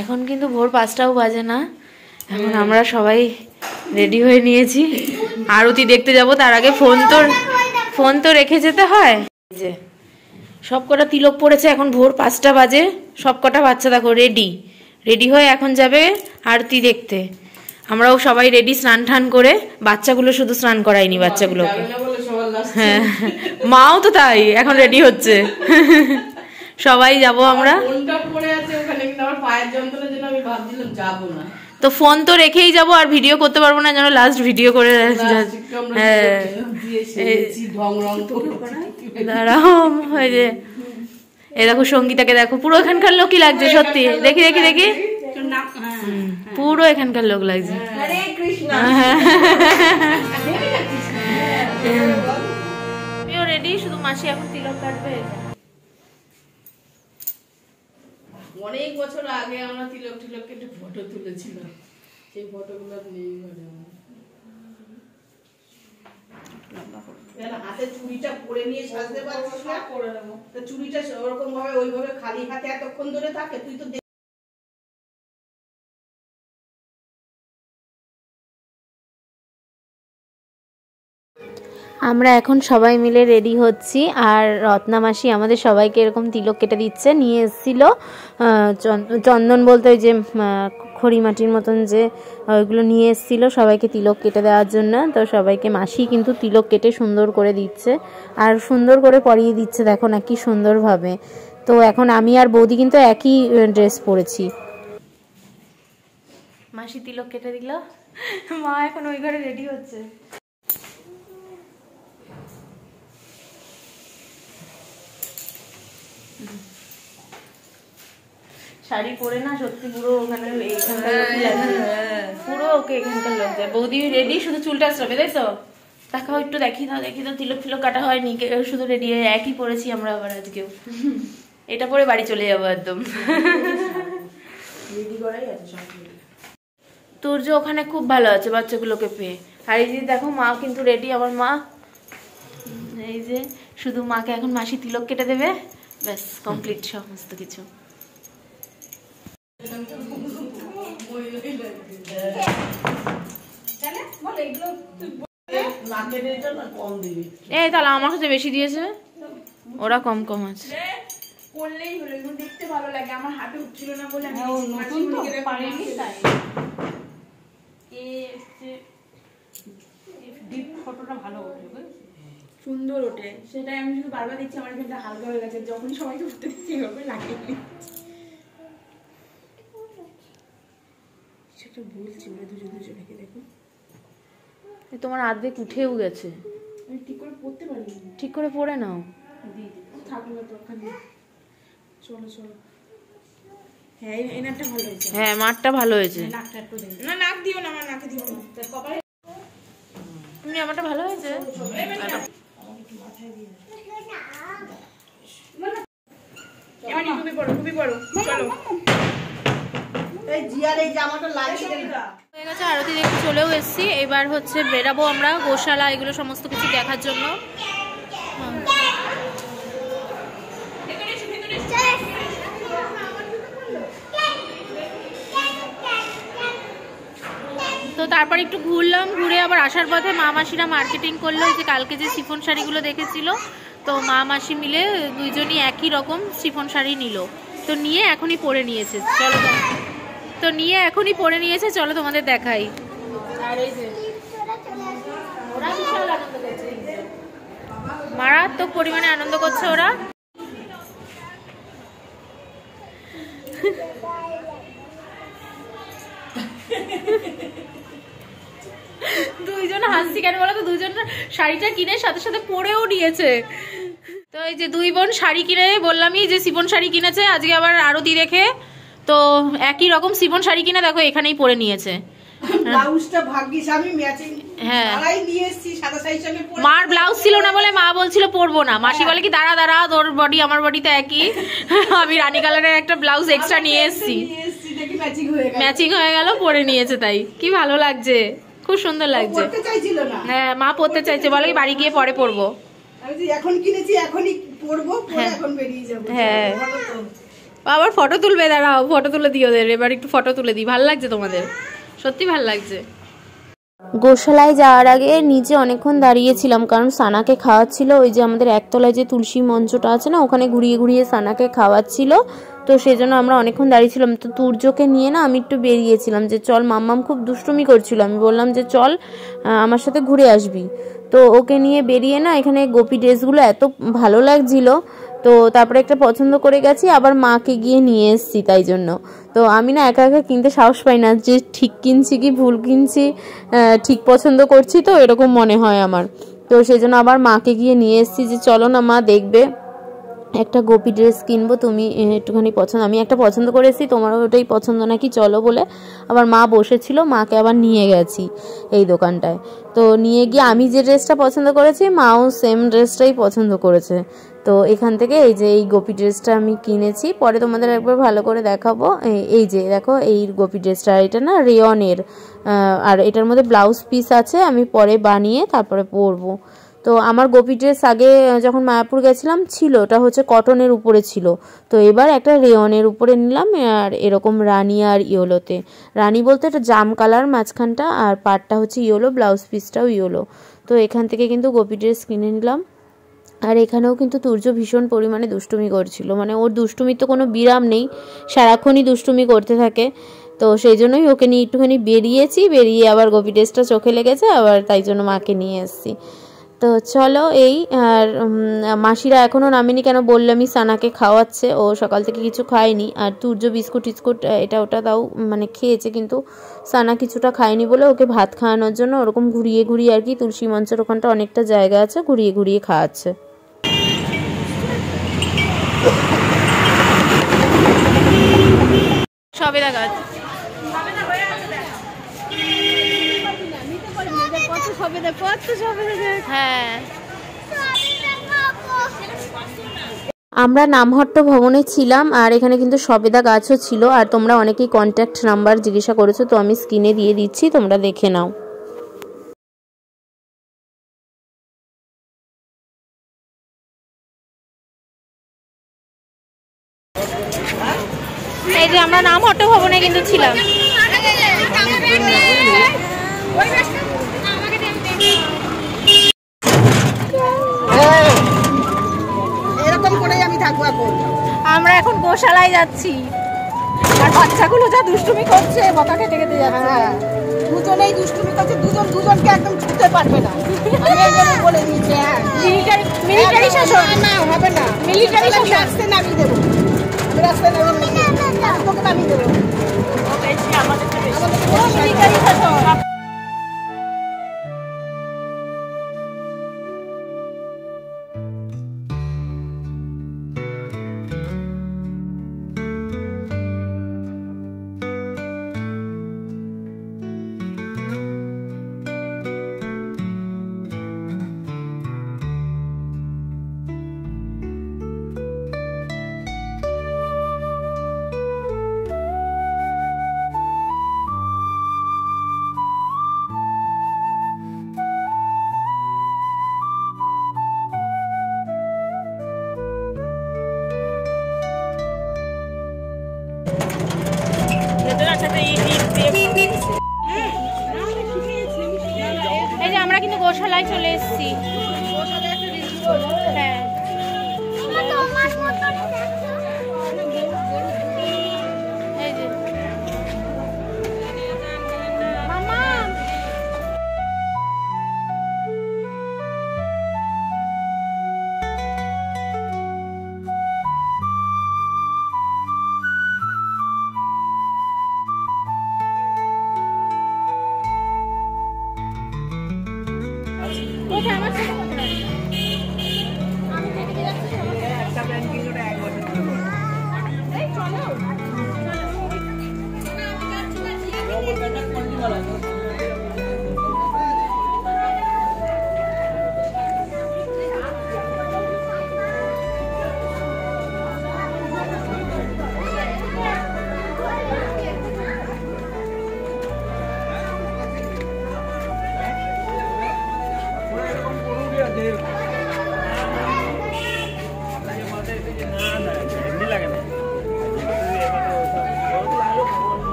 এখন কিন্তু ভোর 5টাও বাজে না, এখন আমরা সবাই রেডি হয়ে নিয়েছি, আরতি দেখতে যাব। তার আগে ফোন তো রেখে যেতে হয়। যে সব কটা তিলক পড়েছে, এখন ভোর 5টা বাজে, সব কটা বাচ্চা দেখো রেডি হয়ে এখন যাবে আরতি দেখতে। আমরাও সবাই রেডি, স্নান টান করে। বাচ্চাগুলো শুধু স্নান করায়নি, বাচ্চাগুলোকে। হ্যাঁ, মাও তো তাই, এখন রেডি হচ্ছে। সবাই যাব আমরা। তো ফোন তো রেখেই যাব, আর ভিডিও করতে পারবো না, যেন লাস্ট ভিডিও করে। দাঁড়াও, ওই যে এ দেখো সঙ্গীতাকে দেখো, পুরো এখানকার লোকই লাগছে সত্যি। দেখি দেখি দেখি, পুরো এখানকার লোক লাগছে। রেডি, শুধু মাসি এখন তিলক কাটবে। অনেক বছর আগে আমরা তিলক একটু ফটো তুলেছিলাম, সেই ফটোগুলো নেই। হাতে চুড়িটা পরে নিয়ে সাজতে পারছিস না, করে দেবো। চুড়িটা ওরকম ভাবে ওইভাবে খালি হাতে এতক্ষণ ধরে থাকে, তুই তো। আমরা এখন সবাই মিলে রেডি হচ্ছি, আর রত্না মাসি আমাদের সবাইকে এরকম তিলক কেটে দিচ্ছে। নিয়ে এসেছিল চন্দন বলতে ওই যে খড়ি মাটির মতন যে ওইগুলো নিয়ে এসেছিলো সবাইকে তিলক কেটে দেওয়ার জন্য। তো সবাইকে মাসি কিন্তু তিলক কেটে সুন্দর করে দিচ্ছে, আর সুন্দর করে পরিয়ে দিচ্ছে, দেখো না কি সুন্দরভাবে। তো এখন আমি আর বৌদি কিন্তু একই ড্রেস পরেছি। মাসি তিলক কেটে দিল, মা এখন ওই ঘরে রেডি হচ্ছে। শাড়ি পরে না সত্যি পুরো ওখানে পুরো ওকে এখানকার লোক যায়। বৌদি রেডি, শুধু চুলটা আসবে, তাই তো? দেখাও একটু, দেখি তো তিলক কাটা হয়নি, শুধু রেডি হয়ে একই পরেছি আমরা আবার আজকেও। এটা পরে বাড়ি চলে যাবো একদম। তোর যে ওখানে খুব ভালো আছে বাচ্চাগুলোকে পেয়ে। আর এই যে দেখো মা কিন্তু রেডি, আমার মা। এই যে শুধু মাকে এখন মাসি তিলক কেটে দেবে, ব্যাস কমপ্লিট সমস্ত কিছু। এই তাহলে আমার কাছে বেশি দিয়েছে, ওরা কম কম আছে। করলেই হলো, এগুলো দেখতে ভালো লাগে। আমার হাতে উঠছিল না বলে আমি পারিনি, তাই ডিপ ফটোটা ভালো ওঠে, সুন্দর ওঠে। সেটাই আমি শুধু বারবার দেখছি, আমার এখানটা হালকা হয়ে গেছে। যখনই সবাইকে উঠতে দিচ্ছি হবে লাগে, সেটা বলছি ওরা দুজনকে দেখো। তোমার আর্ধেক উঠেও গেছে, আমি ঠিক করে পড়তে পারি, ঠিক করে পড়ে নাও। থাকলো তো ওখানে, চলো। হ্যাঁ এই নাকটা ভালো হয়েছে, হ্যাঁ মাঠটা ভালো হয়েছে। নাকটা একটু দেখ না, নাক দিও না, আমার নাকে দিও না, কপালে তুমি আমারটা ভালো হয়েছে। এমনি খুবই বড় চলো। এই জিয়ার এই জামাটা লাগিয়ে দে। হয়ে গেছে, আরতি দেখতে চলেও এসেছি। এবার হচ্ছে বেরাবো আমরা গোশালা, এগুলো সমস্ত কিছু দেখার জন্য। তো তারপর একটু ঘুরলাম, ঘুরে আবার আসার পথে মা মাসিরা মার্কেটিং করলো। যে কালকে যে শিফন শাড়িগুলো দেখেছিল, তো মা মাসি মিলে দুইজনই একই রকম শিফন শাড়ি নিল। তো নিয়ে এখনই পরে নিয়েছে, চলো তোমাদের দেখাই। আর এই যে ওরা বিশাল আনন্দ করছে, মারাত্মক পরিমাণে আনন্দ করছে ওরা। দুইজন হাসছি কেন বলো তো, দুইজন শাড়িটা কিনে সাথে সাথে পরেও নিয়েছে। তো এই যে দুই বোন শাড়ি কিনে, বললামই যে শিফন শাড়ি কিনেছে, আজকে আবার আরতি দেখে তো একই রকম সিফন শাড়ি কিনে দেখো এখানেই পরে নিয়েছে। ব্লাউজটা ভাগ্যিস আমি ম্যাচিং আড়াই নিয়ে এসেছি, সাদা শাড়ির সঙ্গে পরে। মার ব্লাউজ ছিল না বলে মা বলছিল পরবো না, মাসি বলে কি দাঁড়া দাঁড়া তোর বডি আমার বডি তো একই, আমি রানী কালারের একটা ব্লাউজ এক্সট্রা নিয়ে এসেছি, ম্যাচিং হয়ে গেল, পরে নিয়েছে। তাই কি ভালো লাগছে, খুব সুন্দর লাগছে। হ্যাঁ মা পরতে চাইছে, বলে কি বাড়ি গিয়ে পরে পরবো, এখন কিনেছি এখনই পরবো, এখন বেরিয়ে যাবো। হ্যাঁ আবার ফটো তুলবে, দাঁড়াও ফটো তুলে দিও ওদের, এবার একটু ফটো তুলে দিই। ভালো লাগছে তোমাদের, সত্যি ভালো লাগছে। গোশালায় যাওয়ার আগে নিচে অনেকক্ষণ দাঁড়িয়েছিলাম, কারণ সানাকে খাওয়াচ্ছিল। ওই যে আমাদের একতলায় যে তুলসী মঞ্চটা আছে না, ওখানে ঘুরিয়ে ঘুরিয়ে সানাকে খাওয়াচ্ছিল, তো সেই জন্য আমরা অনেকক্ষণ দাঁড়িয়েছিলাম। তো তুর্যকে নিয়ে না আমি একটু বেরিয়েছিলাম যে চল, মাম্মাম খুব দুষ্টুমি করছিল, আমি বললাম যে চল আমার সাথে ঘুরে আসবি। তো ওকে নিয়ে বেরিয়ে না এখানে গোপী ড্রেসগুলো এত ভালো লাগছিল, তো তারপরে একটা পছন্দ করে গেছি, আবার মাকে গিয়ে নিয়ে এসেছি। তাই জন্য তো আমি না একা একা কিনতে সাহস পাই না, যে ঠিক কিনছি কি ভুল কিনছি, ঠিক পছন্দ করছি তো এরকম মনে হয় আমার। তো সেই জন্য আবার মাকে গিয়ে নিয়ে এসেছি যে চলো না মা, দেখবে একটা গোপী ড্রেস কিনবো, তুমি একটুখানি পছন্দ, আমি একটা পছন্দ করেছি, তোমারও ওটাই পছন্দ নাকি, চলো বলে আবার মা বসেছিল, মাকে আবার নিয়ে গেছি এই দোকানটায়। তো নিয়ে গিয়ে আমি যে ড্রেসটা পছন্দ করেছি, মাও সেম ড্রেসটাই পছন্দ করেছে। তো এখান থেকে এই যে এই গোপী ড্রেসটা আমি কিনেছি, পরে তোমাদের একবার ভালো করে দেখাবো। এই যে দেখো এই গোপী ড্রেসটা, এটা না রেয়নের, আর এটার মধ্যে ব্লাউজ পিস আছে, আমি পরে বানিয়ে তারপরে পরবো। তো আমার গোপী ড্রেস আগে যখন মায়াপুর গেছিলাম ছিল, ওটা হচ্ছে কটনের উপরে ছিল, তো এবার একটা রেয়নের উপরে নিলাম, আর এরকম রানী আর ইয়েলোতে, রানী বলতে এটা জাম কালার মাঝখানটা, আর পাড়টা হচ্ছে ইয়েলো, ব্লাউজ পিসটাও ইয়েলো। তো এখান থেকে কিন্তু গোপী ড্রেস কিনে নিলাম। আর এখানেও কিন্তু তুর্য ভীষণ পরিমাণে দুষ্টুমি করছিল, মানে ওর দুষ্টুমির তো কোনো বিরাম নেই, সারাক্ষণই দুষ্টুমি করতে থাকে। তো সেই জন্যই ওকে নিয়ে একটুখানি বেরিয়েছি, বেরিয়ে আবার গোপী ড্রেসটা চোখে লেগেছে, আবার তাই জন্য মাকে নিয়ে এসেছি। তো চলো এই, আর মাসিরা এখনও নামেনি, কেন বললে আমি সানাকে খাওয়াচ্ছে, ও সকাল থেকে কিছু খায়নি, আর তুর্য বিস্কুট টিস্কুট এটা ওটা তাও মানে খেয়েছে, কিন্তু সানা কিছুটা খায়নি বলে ওকে ভাত খাওয়ানোর জন্য ওরকম ঘুরিয়ে ঘুরিয়ে আর কি, তুলসী মঞ্চের ওখানটা অনেকটা জায়গা আছে, ঘুরিয়ে ঘুরিয়ে খাওয়াচ্ছে। সবেদা গাছ, হ্যাঁ আমরা নামহট্ট ভবনে ছিলাম, আর এখানে কিন্তু সবেদা গাছও ছিল। আর তোমরা অনেকেই কন্ট্যাক্ট নাম্বার জিজ্ঞাসা করেছো, তো আমি স্ক্রিনে দিয়ে দিচ্ছি, তোমরা দেখে নাও। এই যে আমরা নামহট্ট ভবনে কিন্তু ছিলাম। আমরা এখন গোশালায় যাচ্ছি, আর বাচ্চাগুলো যা দুষ্টুমি করছে, বকা খেতে খেতে যাচ্ছে। দুজনেই দুষ্টুমি করছে, দুজনকে একদম ছুঁতে পারবে না, আমি বলে দিয়েছি। মিলিটারি শাসন না, হবে না, মিলিটারি শাসন। রাস্তায় নামিয়ে দেবো, আমি রাস্তায় নামিয়ে দেবো, মিলিটারি শাসন। এই যে আমরা কিন্তু গোশালায় চলে এসেছি। হ্যাঁ এই যে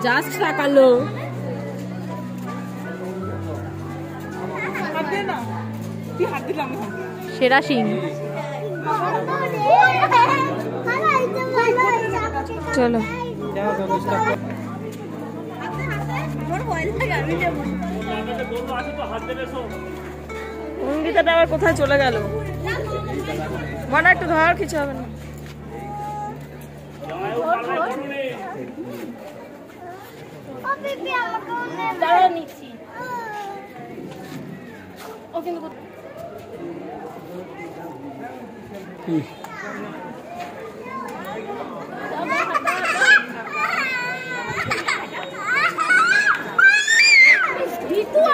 জাস্ট তাকালো সেরা সিং। চলো অঙ্কিতাটা আবার কোথায় চলে গেল? মানে একটু ধর, কিছু হবে না। নিচ্ছি ও কিন্তু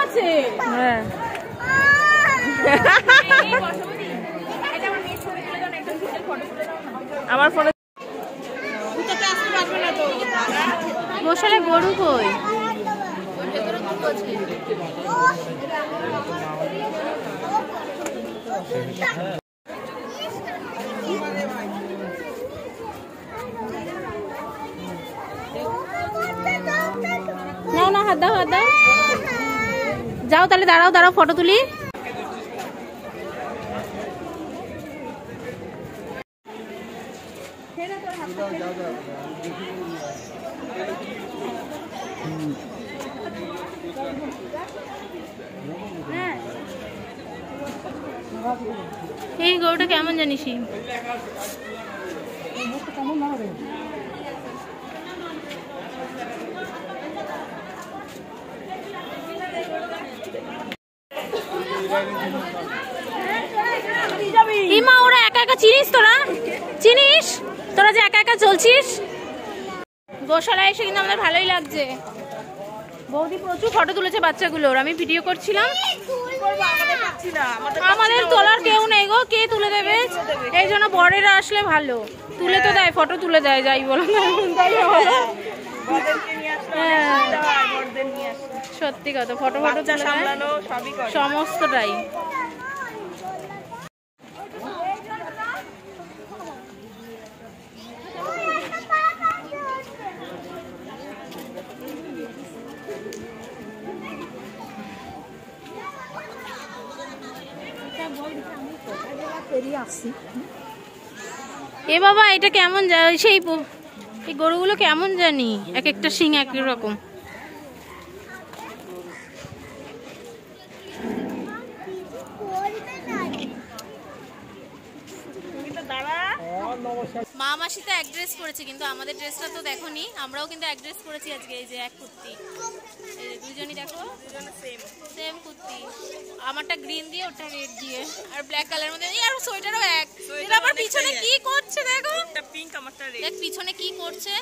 আছে। হ্যাঁ আমার ফোনে গোশালে গরু কই? নাও না, হাত দাও, হাত দাও। যাও তাহলে, দাঁড়াও দাঁড়াও, ফটো তুলি। এই গরুটা কেমন জানিস? ইমা, ওরা একা একা চিনিস? তোরা চিনিস? তোরা যে একা একা চলছিস। গোশালায় এসে কিন্তু আমাদের ভালোই লাগছে। বৌদি প্রচুর ফটো তুলেছে বাচ্চাগুলোর, আমি ভিডিও করছিলাম। আমাদের তোলার কেউ নেই গো, কে তুলে দেবে? এই জন্য বড়েরা আসলে ভালো, তুলে তো দেয়, ফটো তুলে দেয়, যাই বলো। সত্যি কথা, ফটো ফটো সমস্তটাই। এ বাবা, এটা কেমন সেই এই গরুগুলো কেমন জানি, এক একটা শিং এক রকম। মা মাসি তো এক ড্রেস পরেছে, কিন্তু আমাদের ড্রেসটা তো দেখোনি। আমরাও কিন্তু এক ড্রেস পরেছি আজকে। এই যে এক কুর্তি, এই যে দুজনই দেখো সেম কুর্তি। আমারটা গ্রিন দিয়ে, ওটা রেড দিয়ে, আর ব্ল্যাক কালারের মধ্যে। আর সোয়েটারও এক। এটা আবার পিছনে কি করছে দেখো, এটা পিঙ্ক, আমারটা রেড। দেখ পিছনে কি করছে।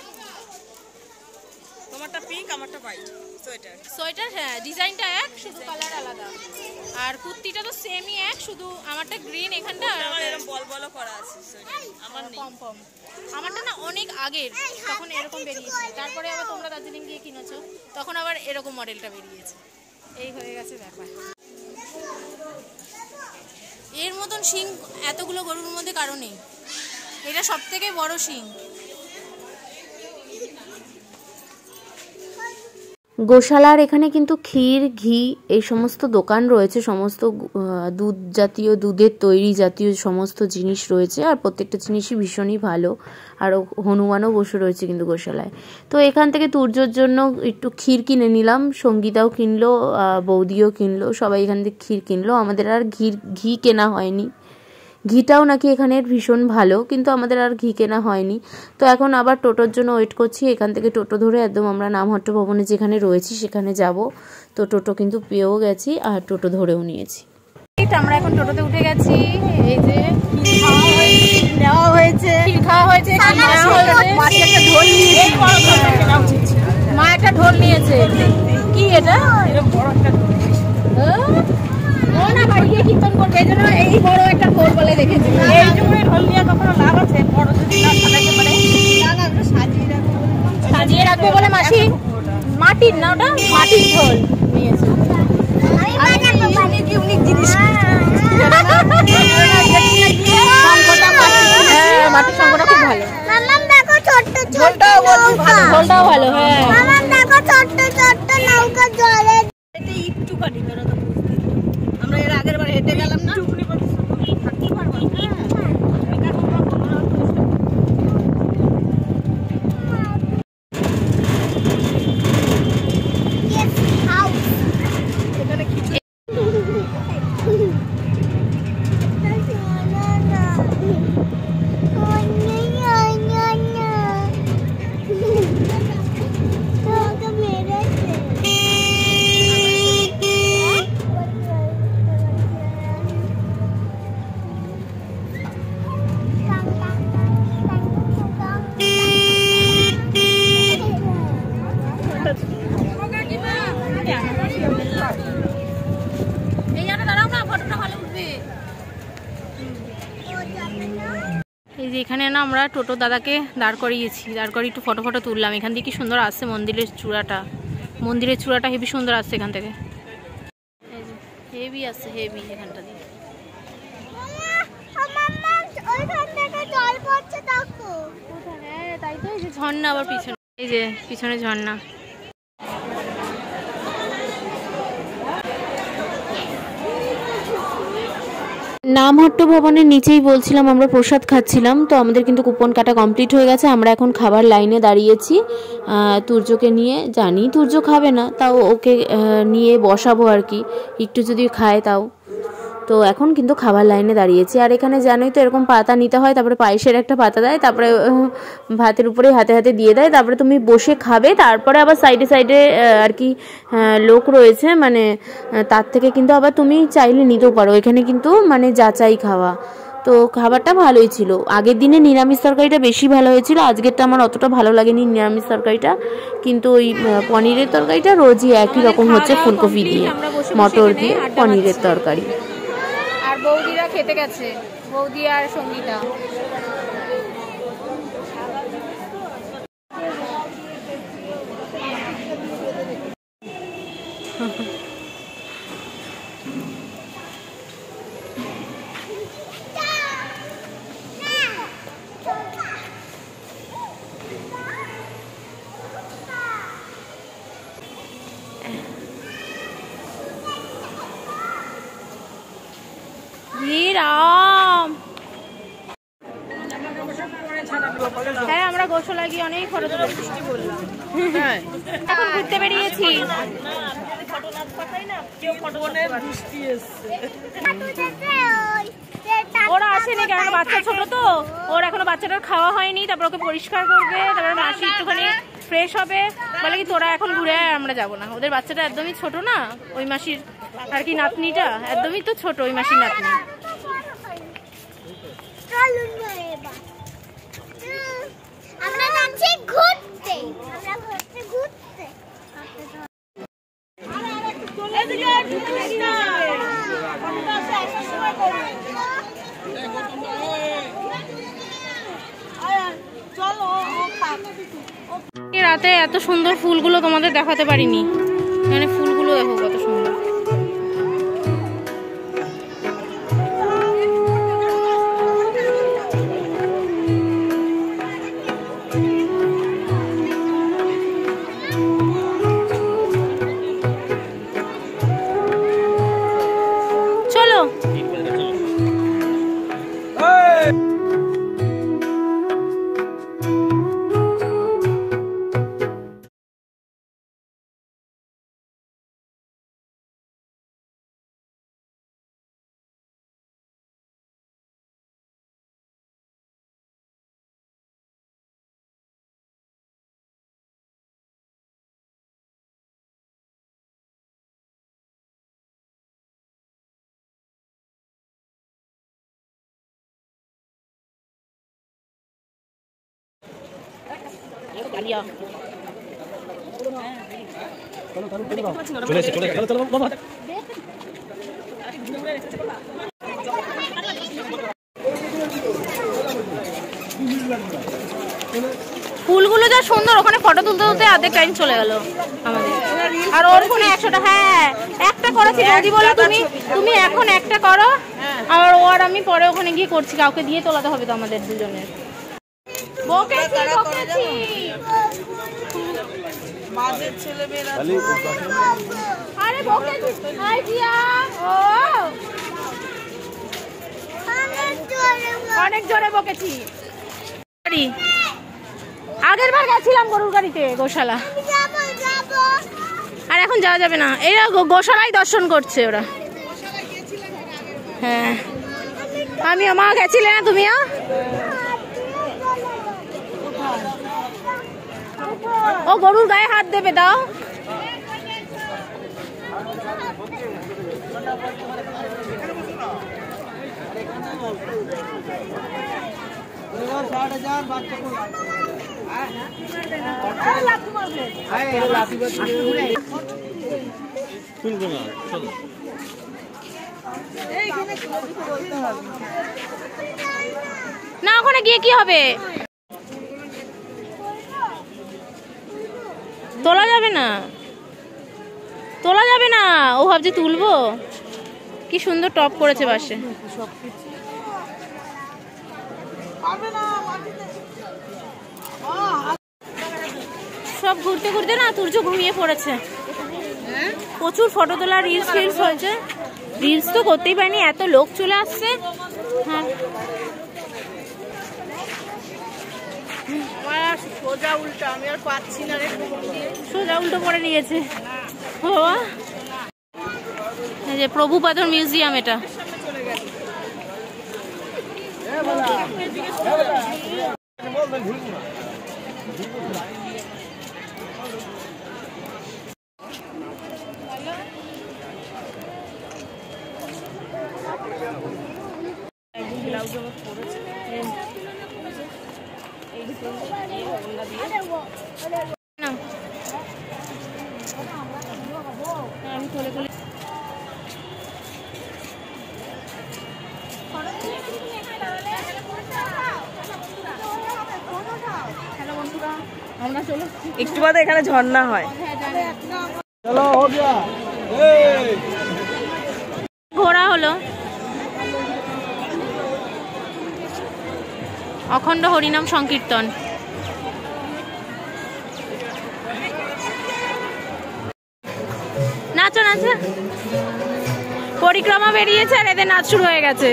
তোমারটা পিঙ্ক, আমারটা হোয়াইট সোয়েটার। সোয়েটার হ্যাঁ, ডিজাইনটা এক, শুধু কালার আলাদা। আর কুর্তিটা তো সেমই এক, শুধু আমারটা গ্রিন এখানটা এরকম বল বল করা আছে সোয়েটার। আমার নেই। কম কম। আমারটা না অনেক আগের, তখন এরকম বেরিয়েছে। তারপরে আবার তোমরা দার্জিলিং গিয়ে কিনেছো, তখন আবার এরকম মডেলটা বেরিয়েছে। এই হয়ে গেছে ব্যাপার। এর মতন শিং এতগুলো গরুর মধ্যে কারো নেই। এটা সব থেকে বড় শিং। গোশালার এখানে কিন্তু ক্ষীর, ঘি এই সমস্ত দোকান রয়েছে, সমস্ত দুধ জাতীয়, দুধের তৈরি জাতীয় সমস্ত জিনিস রয়েছে, আর প্রত্যেকটা জিনিসই ভীষণই ভালো। আর হনুমানও বসে রয়েছে কিন্তু গোশালায়। তো এখান থেকে তুর্যর জন্য একটু ক্ষীর কিনে নিলাম, সঙ্গীতাও কিনলো, বৌদিও কিনলো, সবাই এখান থেকে ক্ষীর কিনলো। আমাদের আর ঘি কেনা হয়নি। ঘিটাও নাকি এখানের ভীষণ ভালো, কিন্তু আমাদের আর ঘি কেনা হয়নি। তো এখন আবার টোটোর জন্য ওয়েট করছি। এখান থেকে টোটো ধরে একদম আমরা নামহট্ট ভবনে যেখানে রয়েছি সেখানে যাব। তো টোটো কিন্তু পেয়েও গেছি আর টোটো ধরেও নিয়েছি। আমরা এখন টোটোতে উঠে গেছি। এই যে নেওয়া হয়েছে, খাওয়া হয়েছে, মা একটা ঢোল নিয়েছে। কি এটা? না বাড়ি গিয়ে কীর্তন করবে, এই জন্য এই বড় একটা ঢোল বলে দেখেছি। এই জন্য ঢোল নিয়ে কখনো লাভ আছে? বড় যদি না সাজাতে পারে, সাজিয়ে রাখবে বলে মাসি মাটির, না ওটা মাটির ঢোল নিয়েছে। মাটির সংখ্যাটা খুব ভালো। ঢোলটাও ভালো। হ্যাঁ একটুখানি আমরা এর আগের বার হেঁটে গেলাম না, এই যে এখানে না আমরা টোটো দাদাকে দাঁড় করিয়েছি, দাঁড় করিয়ে একটু ফটো তুললাম। এখান থেকে কি সুন্দর আসছে মন্দিরের চূড়াটা হেভি সুন্দর আসছে এখান থেকে। হেভি আসছে, হেভি এখানটা দিয়ে। হ্যাঁ তাই তো, এই যে ঝর্ণা আবার পিছনে, এই যে পিছনে ঝর্ণা। নামহট্ট ভবনের নিচেই বলছিলাম আমরা প্রসাদ খাচ্ছিলাম। তো আমাদের কিন্তু কুপন কাটা কমপ্লিট হয়ে গেছে। আমরা এখন খাবার লাইনে দাঁড়িয়েছি তুর্যকে নিয়ে। জানি তুর্য খাবে না, তাও ওকে নিয়ে বসাবো আর কি, একটু যদি খায় তাও। তো এখন কিন্তু খাবার লাইনে দাঁড়িয়েছি। আর এখানে জানোই তো এরকম পাতা নিতে হয়, তারপরে পায়েসের একটা পাতা দেয়, তারপরে ভাতের উপরে হাতে হাতে দিয়ে দেয়, তারপরে তুমি বসে খাবে। তারপরে আবার সাইডে সাইডে আর কি লোক রয়েছে, মানে তার থেকে কিন্তু আবার তুমি চাইলে নিতেও পারো। এখানে কিন্তু মানে যাচাই খাওয়া। তো খাবারটা ভালোই ছিল। আগের দিনে নিরামিষ তরকারিটা বেশি ভালো হয়েছিল, আজকেরটা আমার অতটা ভালো লাগেনি নিরামিষ তরকারিটা। কিন্তু ওই পনিরের তরকারিটা রোজই একই রকম হচ্ছে, ফুলকপি দিয়ে, মটর দিয়ে পনিরের তরকারি। আর বৌদিরা খেতে গেছে, বৌদি আর সঙ্গীতা। হ্যাঁ আমরা গোসলা গিয়ে অনেক ফটো তুললাম। এখন ঘুরতে বেরিয়েছি। ওরা আসেনি কারণ বাচ্চা ছোট তো, ওর এখনো বাচ্চাটার খাওয়া হয়নি, তারপর ওকে পরিষ্কার করবে, তারপরে মাসি একটুখানি ফ্রেশ হবে, বলে কি তোরা এখন ঘুরে আমরা যাবো না। ওদের বাচ্চাটা একদমই ছোট না, ওই মাসির আর কি নাতনিটা একদমই তো ছোট, ওই মাসির নাতনি। আমরা যাচ্ছি ঘুরতে, আমরা ঘুরতে ঘুরতে। রাতে এত সুন্দর ফুলগুলো তোমাদের দেখাতে পারিনি, মানে ফুলগুলো দেখো কত সুন্দর। ফুলগুলো যা সুন্দর, ওখানে ফটো তুলতে তুলতে অর্ধেক টাইম চলে গেল আমাদের। আর ওর ফোনে 100টা, হ্যাঁ একটা করেছি। বৌদি বলে তুমি এখন একটা করো, আর ও আর আমি পরে ওখানে গিয়ে করছি। কাউকে দিয়ে তোলাতে হবে তো আমাদের দুজনের। অনেক জোরে বকেছি। আগের বার গেছিলাম গরুর গাড়িতে গোশালা, আর এখন যাওয়া যাবে না। এরা গোশালায় দর্শন করছে ওরা। হ্যাঁ আমিও, মা গেছিলে না তুমিও? ও গরুর গায়ে হাত দেবে, দাও। না ওখানে গিয়ে কি হবে? তোলা যাবে না, তোলা যাবে না। ও ভাবছে তুলবো। কি সুন্দর টপ করেছে বাসে। সব ঘুরতে ঘুরতে না তুর্য ঘুমিয়ে পড়েছে। প্রচুর ফটো তোলা, রিলস ফিলস হয়েছে। রিলস তো করতেই পারিনি, এত লোক চলে আসছে। হ্যাঁ সোজা উল্টো, আমি আর পাচ্ছি না রে, সোজা উল্টো পড়ে নিয়েছে। বাবা এই যে প্রভুপাদর মিউজিয়াম, এটা একটু বাদে এখানে ঝর্ণা হয়। ঘোরা হলো অখণ্ড হরিনাম সংকীর্তন। নাচো নাচো, পরিক্রমা বেরিয়েছে আর এদের নাচ শুরু হয়ে গেছে।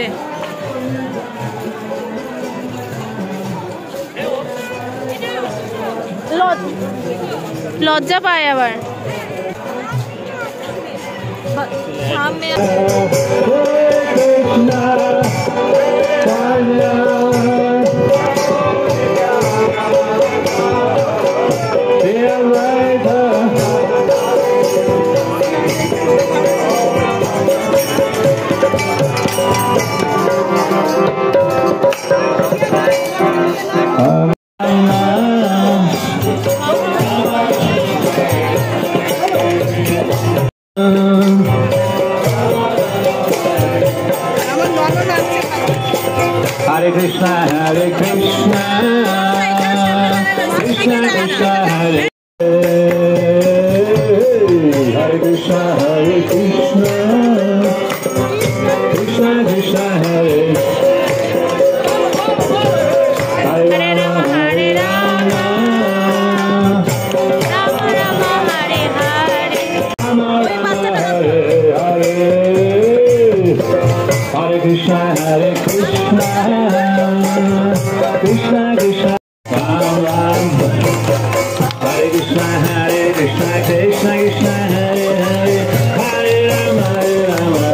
লজ্জা পায় আবার। সামনে Hare Krishna, Hare Krishna, Krishna Krishna, Hare Hare Krishna, Hare Krishna, Krishna Krishna, Hare Hare Rama, Hare Rama, Rama Rama, Hare Hare, Rama Rama, Hare Hare, Hare Krishna, Hare Krishna, Krishna Krishna, Ram Ram, Hare Krishna, Hare Krishna, Krishna Krishna, Hare Hare, Hare Rama, Rama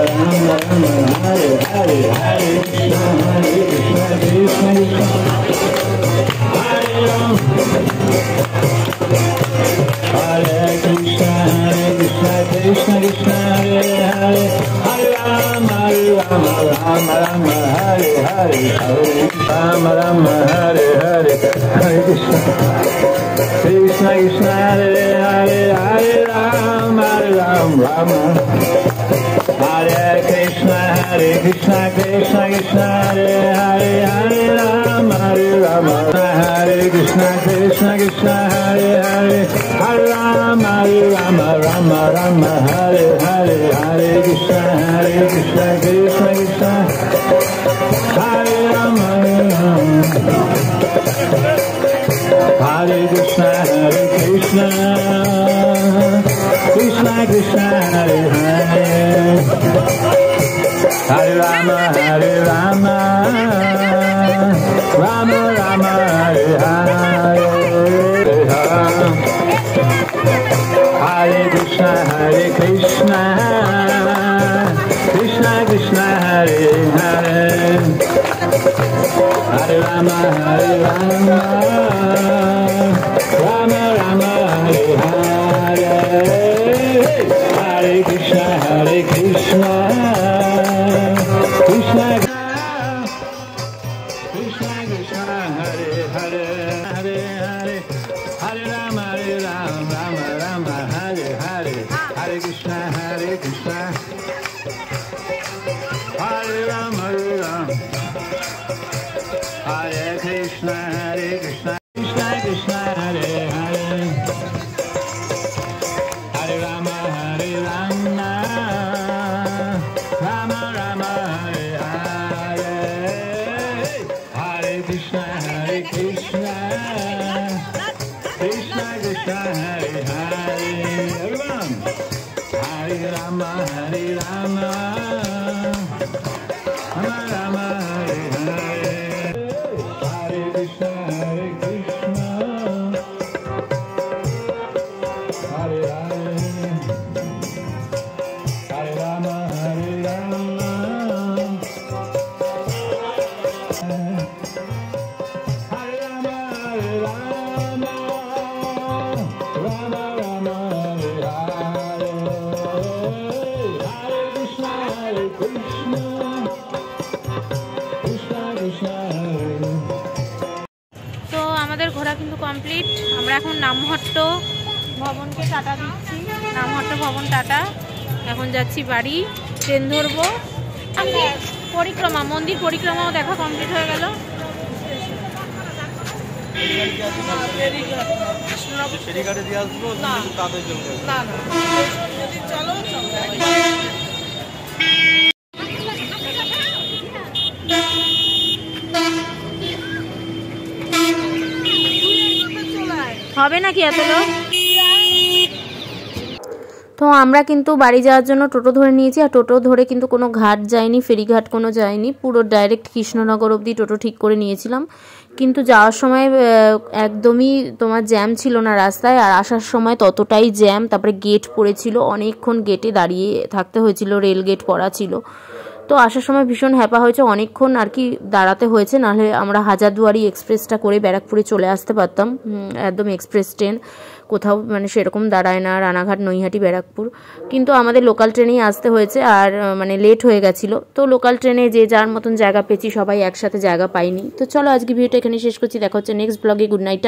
Rama, Hare Hare, Hare Krishna, Hare Krishna, Krishna Krishna, Hare Ram, Hare Krishna, Hare Krishna, Krishna Krishna, Hare Hare, Hare Rama, Hare Krishna Krishna Hare Hare Hare Ram Rama Hare Krishna Krishna Krishna Hare Hare Hare Rama Hare Krishna Krishna Hare Hare Hare Rama Rama Rama Hare Hare Hare Krishna Krishna Krishna Hare Rama Hare Krishna Krishna Krishna Hare Hare Hare Rama Rama Rama Hare Hare Hare Krishna Krishna Krishna Hare Hare Hare Rama Rama Rama Hare Hare Hare Krishna Krishna Krishna Hare Hare Hare Hare Hare Rama Rama Hare Hare Hare Krishna Hare Rama Hare Krishna Krishna Krishna Hare Hare Hare Rama Rama Rama Hare Hare Hare Krishna Krishna Krishna Hare Hare everyone Hare Rama Rama Rama Hare Hare Hare Krishna Hare Hare Hare Rama Rama Hare Rama Rama Rama Hare Hare Hare Krishna Krishna Krishna Hare তো আমাদের ঘোরা কিন্তু complete. আমরা এখন Namhatta ভবনকে tata দিচ্ছি। নামহট্ট ভবন tata. এখন যাচ্ছি বাড়ি, ট্রেন ধরবো। পরিক্রমা, মন্দির পরিক্রমাও দেখা কমপ্লিট হয়ে গেল। হবে নাকি এত লোক? তো আমরা কিন্তু বাড়ি যাওয়ার জন্য টোটো ধরে নিয়েছি। আর টোটো ধরে কিন্তু কোনো ঘাট যায়নি, ফেরিঘাট কোনো যায়নি, পুরো ডাইরেক্ট কৃষ্ণনগর অবধি টোটো ঠিক করে নিয়েছিলাম। কিন্তু যাওয়ার সময় একদমই তোমার জ্যাম ছিল না রাস্তায়, আর আসার সময় ততটাই জ্যাম। তারপরে গেট পড়েছিল, অনেকক্ষণ গেটে দাঁড়িয়ে থাকতে হয়েছিল, রেল গেট পড়া ছিল। তো আসার সময় ভীষণ হ্যাপা হয়েছে, অনেকক্ষণ আর কি দাঁড়াতে হয়েছে, নাহলে আমরা হাজারদুয়ারি এক্সপ্রেসটা করে ব্যারাকপুরে চলে আসতে পারতাম। একদম এক্সপ্রেস ট্রেন, কোথাও মানে সেরকম দাঁড়ায় না, রানাঘাট, নৈহাটি, ব্যারাকপুর। কিন্তু আমাদের লোকাল ট্রেনেই আসতে হয়েছে, আর মানে লেট হয়ে গেছিলো। তো লোকাল ট্রেনে যে যার মতন জায়গা পেয়েছি, সবাই একসাথে জায়গা পাইনি। তো চলো আজকে ভিডিওটা এখানে শেষ করছি, দেখা হচ্ছে নেক্সট ব্লগে। Good night.